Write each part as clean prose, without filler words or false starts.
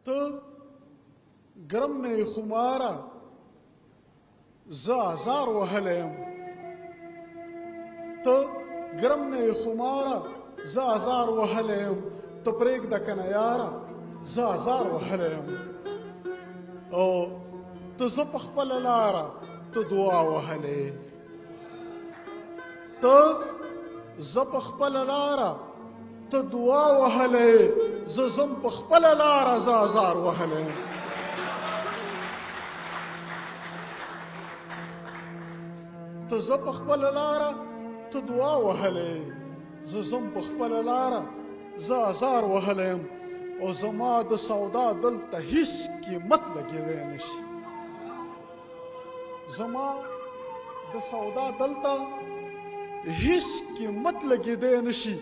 ته ګرم نه یې خماره زه ازار وهلی یم ته ګرم نه یې خماره زه ازار وهلی یم ته پرېږده که نه یاره زه ازار وهلی یم او ته زه په خپله لاره ته دعا وهلی ته زه په خپله لاره ته دعا وهلی زه ځم په خپله لاره زه ازار وهلی یم ته زه په خپله لاره ته دعا وهلی زه ځم په خپله لاره زه ازار وهلی یم او زما د سودا دلته هیڅ قیمت لګېدی نه شي زما د سودا دلته هیڅ قیمت لګېدی نه شي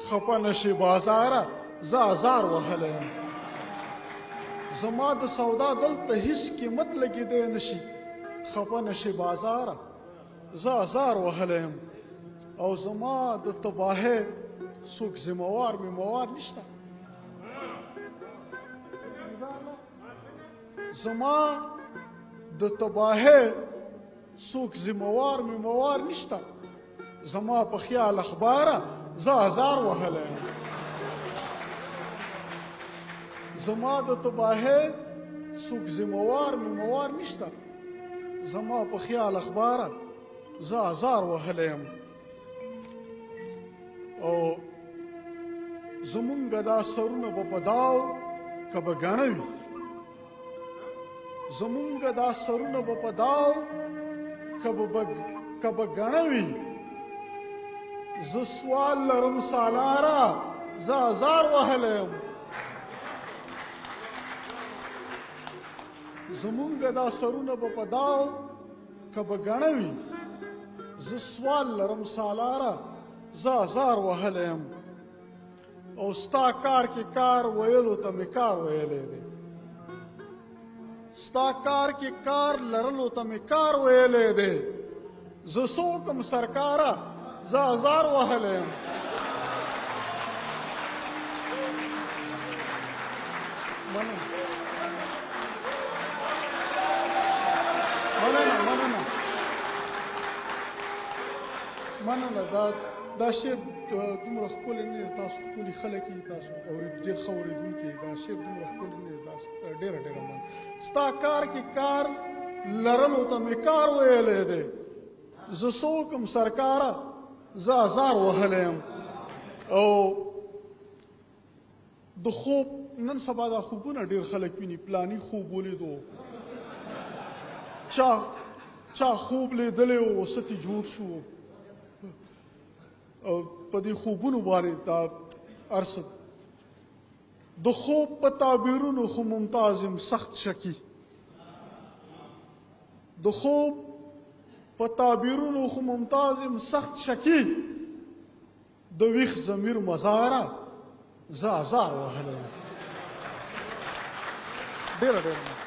خفه نه شي بازاره زه ازار وهلی یم زما د سودا دلته هیڅ قیمت لګېدی نه شي خفه نه شي بازاره زه ازار وهلی یم او زما د تباهۍ څوک ذموار میموار نشته زما د تباهۍ څوک ذموار میموار نشته زما په خیال اخباره زه ازار وهلی یم زما د تباهۍ څوک ذموار میموار نشته زما په خیال اخباره زه ازار وهلی یم او زمونږ دا سرونه به په داو که به ګڼه وي زمونږ دا سرونه به په داو که به ګڼه وي زه سوال لرم سالاره زه ازار وهلی یم زمونږ دا سرونه به په داو که به ګڼه وي زه سوال لرم سالاره زه ازار وهلی یم او ستا کار کې کار ویلو ته مې کار ویلی دی ستا کار کې کار لرلو ته مې کار ویلی دی زه څه وکړم سرکاره زه ازار وهلی یم مننه دا شعر دومره ښکلی نه دی تاسو ښکلي خلک یې تاسو ډېر ښه اورېدونکي دا شعر دومره ښکلی نه دی ډېره مننه ستا کار کې کار لرلو ته مې کار ویلی دی زه څه وکړم سرکاره زه ازار وهلی یم او د خوب نن سبا دا خوبونه ډېر خلک ویني پلاني خوب ولیدو چا خوب لیدلی و څه ترې جوړ شو په دې خوبونو باندې دا هر څه د خوب په تعبیرونو خو ممتاز یم سخت شکي د خوب په تعبیرونو خو ممتاز یم سخت شکي د ویښ ضمیر مزاره زه ازار وهلی یم ډېره